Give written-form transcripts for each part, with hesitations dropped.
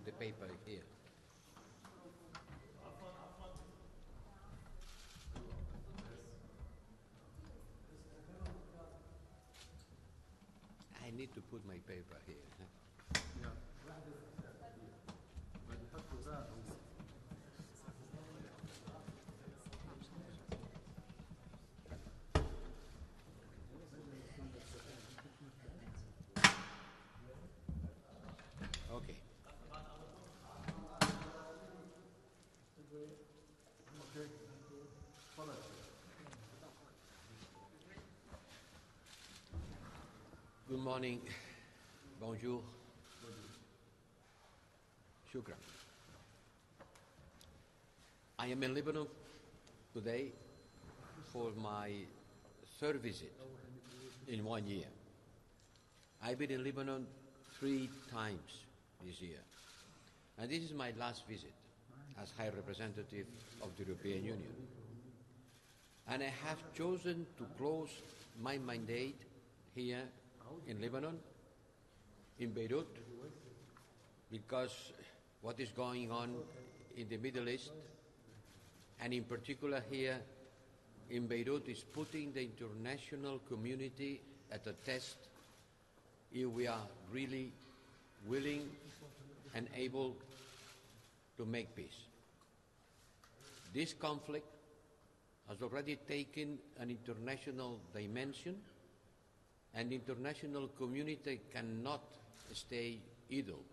put the paper here. I need to put my paper here. Okay. Good morning. Bonjour. Shukran. I am in Lebanon today for my third visit in 1 year. I've been in Lebanon 3 times this year. And this is my last visit as High Representative of the European Union. And I have chosen to close my mandate here in Lebanon, in Beirut, because what is going on in the Middle East, and in particular here in Beirut, is putting the international community at a test if we are really willing and able to make peace. This conflict has already taken an international dimension, and the international community cannot stay idle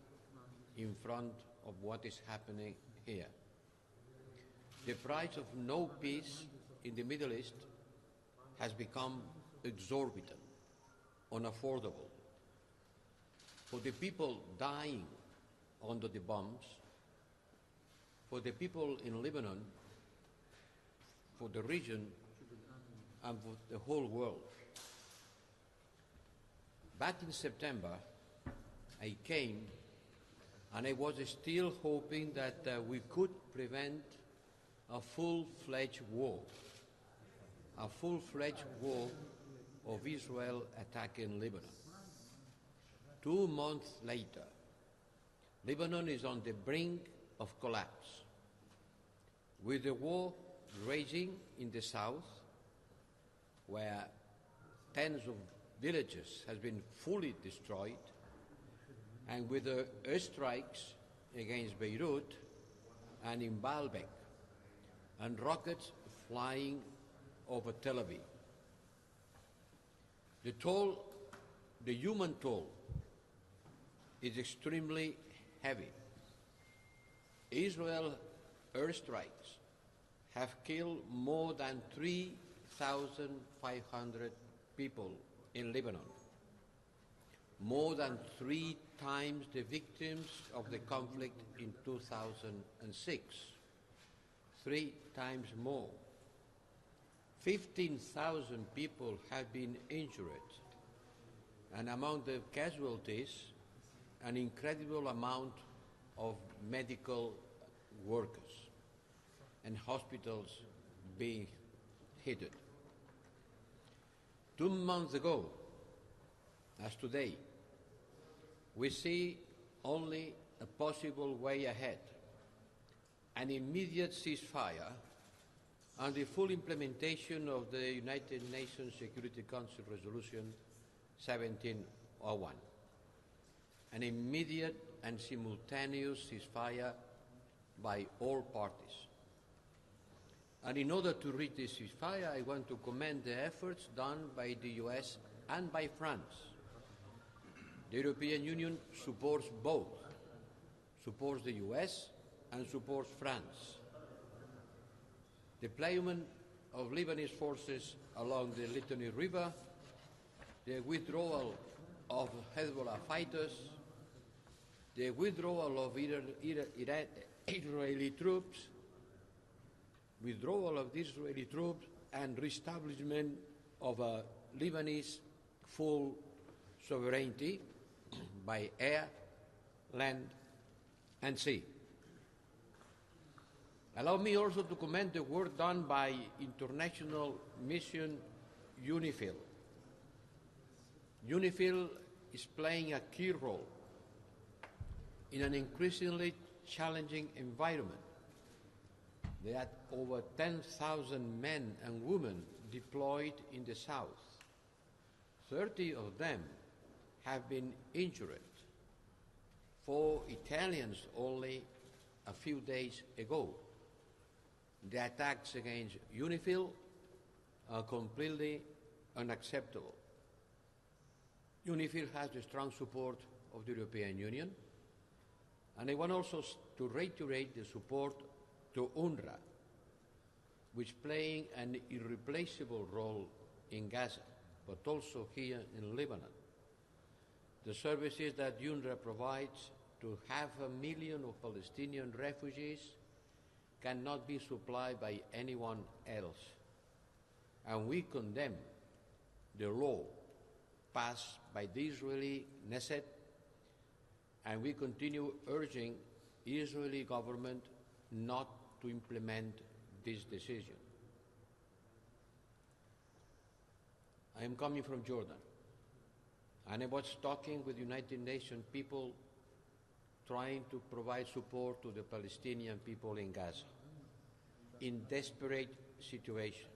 in front of what is happening here. The price of no peace in the Middle East has become exorbitant, unaffordable. For the people dying under the bombs, for the people in Lebanon, for the region, and for the whole world. Back in September, I came and I was still hoping that we could prevent a full-fledged war of Israel attacking Lebanon. 2 months later, Lebanon is on the brink of collapse, with the war raging in the south, where tens of villages have been fully destroyed, and with the airstrikes against Beirut and in Baalbek, and rockets flying over Tel Aviv. The human toll is extremely heavy. Israel airstrikes have killed more than 3,500 people in Lebanon, more than 3 times the victims of the conflict in 2006, 3 times more. 15,000 people have been injured, and among the casualties, an incredible amount of medical workers and hospitals being hit. 2 months ago, as today, we see only a possible way ahead: an immediate ceasefire and the full implementation of the United Nations Security Council Resolution 1701. An immediate and simultaneous ceasefire by all parties. And in order to reach this ceasefire, I want to commend the efforts done by the US and by France. The European Union supports both, supports the US and supports France. Deployment of Lebanese forces along the Litani River, the withdrawal of Hezbollah fighters, the withdrawal of Israeli troops, and reestablishment of a Lebanese full sovereignty by air, land, and sea. Allow me also to commend the work done by international mission UNIFIL. UNIFIL is playing a key role in an increasingly challenging environment. There are over 10,000 men and women deployed in the south. 30 of them have been injured. 4 Italians only a few days ago. The attacks against UNIFIL are completely unacceptable. UNIFIL has the strong support of the European Union, and I want also to reiterate the support to UNRWA, which is playing an irreplaceable role in Gaza, but also here in Lebanon. The services that UNRWA provides to 500,000 of Palestinian refugees cannot be supplied by anyone else. And we condemn the law passed by the Israeli Knesset, and we continue urging the Israeli government not to implement this decision. I am coming from Jordan, and I was talking with United Nations people trying to provide support to the Palestinian people in Gaza in desperate situation.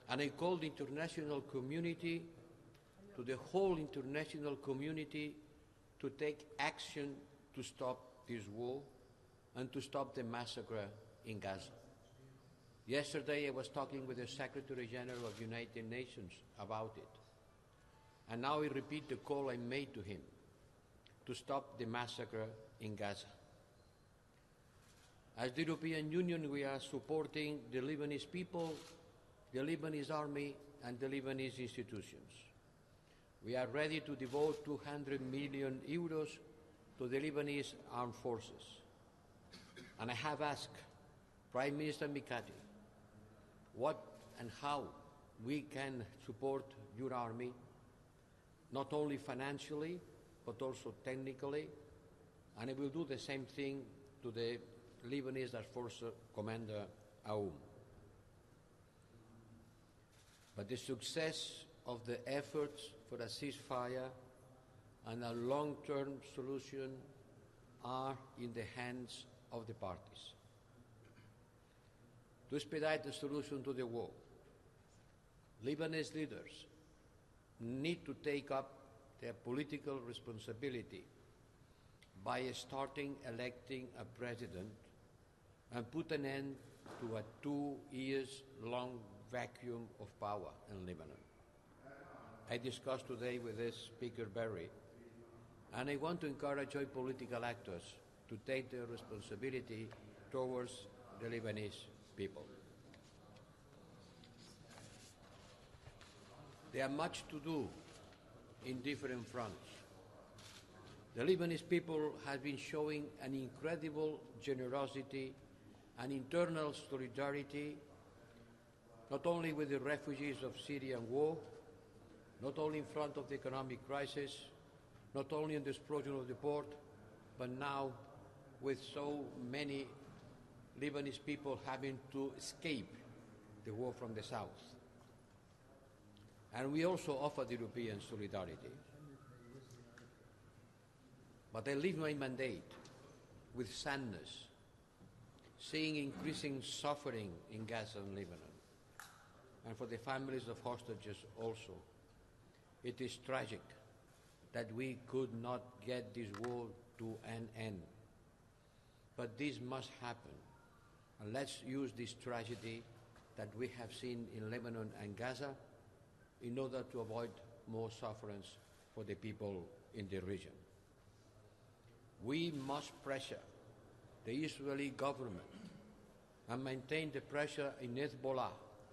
And I called the international community, to the whole international community, to take action to stop this war and to stop the massacre in Gaza. Yesterday I was talking with the Secretary General of the United Nations about it. And now I repeat the call I made to him to stop the massacre in Gaza. As the European Union, we are supporting the Lebanese people, the Lebanese army, and the Lebanese institutions. We are ready to devote 200 million euros to the Lebanese armed forces. And I have asked Prime Minister Mikati what and how we can support your army, not only financially, but also technically, and I will do the same thing to the Lebanese Air Force Commander Aoun. But the success of the efforts for a ceasefire and a long-term solution are in the hands of the parties. To expedite the solution to the war, Lebanese leaders need to take up their political responsibility by starting electing a president and put an end to a 2 years long vacuum of power in Lebanon. I discussed today with this Speaker Berry, and I want to encourage all political actors to take their responsibility towards the Lebanese people. There are much to do in different fronts. The Lebanese people have been showing an incredible generosity and internal solidarity, not only with the refugees of Syrian war, not only in front of the economic crisis, not only in the explosion of the port, but now with so many Lebanese people having to escape the war from the south. And we also offer the European solidarity. But I leave my mandate with sadness, seeing increasing suffering in Gaza and Lebanon, and for the families of hostages also. It is tragic that we could not get this war to an end. But this must happen, and let's use this tragedy that we have seen in Lebanon and Gaza in order to avoid more sufferance for the people in the region. We must pressure the Israeli government and maintain the pressure in Hezbollah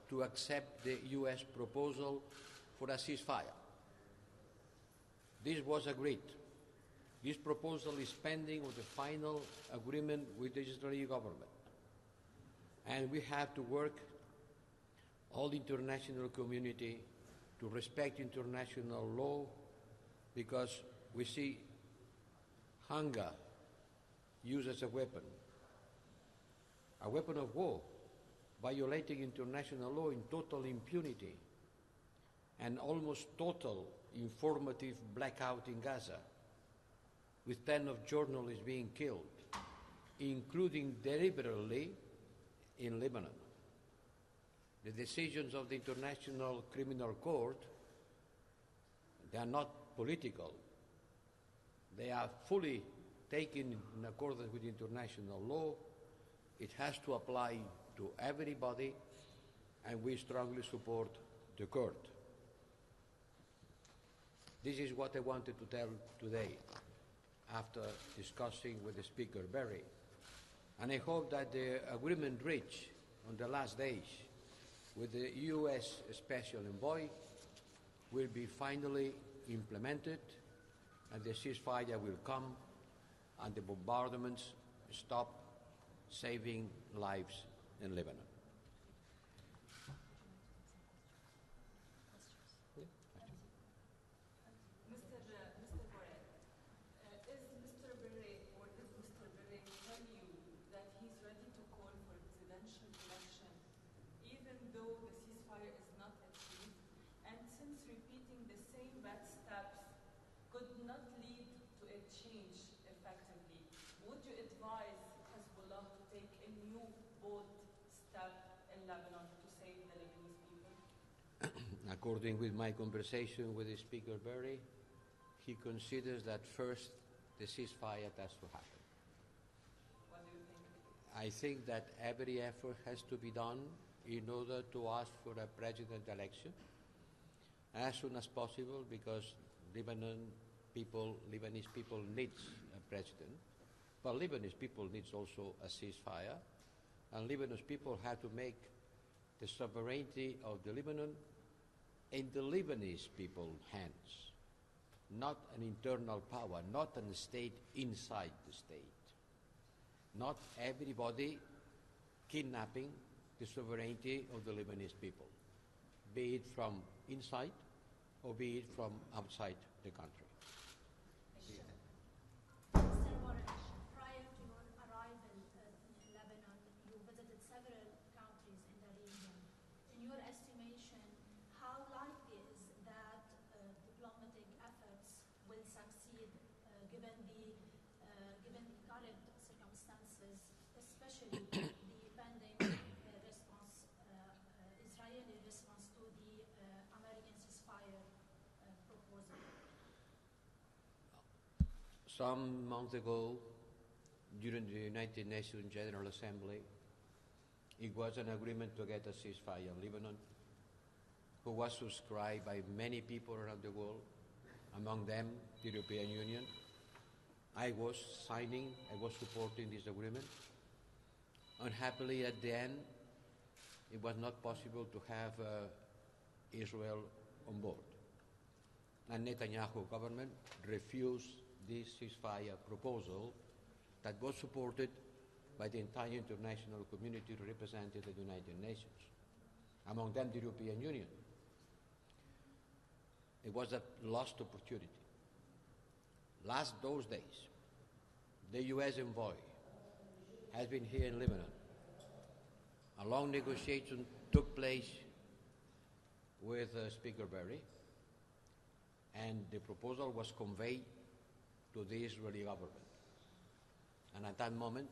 to accept the US proposal for a ceasefire. This was agreed. This proposal is pending with the final agreement with the Israeli government. And we have to work, all the international community, to respect international law, because we see hunger used as a weapon of war, violating international law in total impunity and almost total informative blackout in Gaza, with 10 of journalists being killed, including deliberately in Lebanon. The decisions of the International Criminal Court, they are not political. They are fully taken in accordance with international law. It has to apply to everybody, and we strongly support the court. This is what I wanted to tell today after discussing with the Speaker Berry. And I hope that the agreement reached on the last days with the U.S. Special Envoy will be finally implemented, and the ceasefire will come and the bombardments stop, saving lives in Lebanon. According with my conversation with the Speaker Berry, he considers that first the ceasefire has to happen. What do you think? I think that every effort has to be done in order to ask for a president election as soon as possible, because Lebanese people needs a president, but Lebanese people needs also a ceasefire, and Lebanese people have to make the sovereignty of the Lebanon in the Lebanese people's hands, not an internal power, not a state inside the state. Not everybody kidnapping the sovereignty of the Lebanese people, be it from inside or be it from outside the country. Mr. Boric, prior to your arrival in Lebanon, you visited several countries in the region. In your estimation, how likely is that diplomatic efforts will succeed given the current circumstances, especially the pending response, Israeli response to the American ceasefire proposal? Some months ago, during the United Nations General Assembly, it was an agreement to get a ceasefire in Lebanon, who was subscribed by many people around the world, among them the European Union. I was supporting this agreement. Unhappily, at the end, it was not possible to have Israel on board. And Netanyahu government refused this ceasefire proposal that was supported by the entire international community represented at the United Nations, among them the European Union. It was a lost opportunity. Those days, the U.S. envoy has been here in Lebanon. A long negotiation took place with Speaker Berry, and the proposal was conveyed to the Israeli government. And at that moment,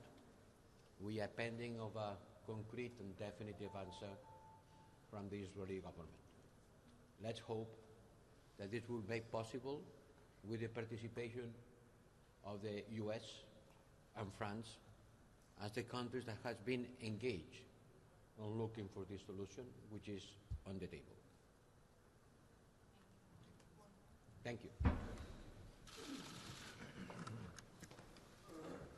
we are pending of a concrete and definitive answer from the Israeli government. Let's hope that this will make possible with the participation of the US and France as the countries that has been engaged on looking for this solution, which is on the table. Thank you.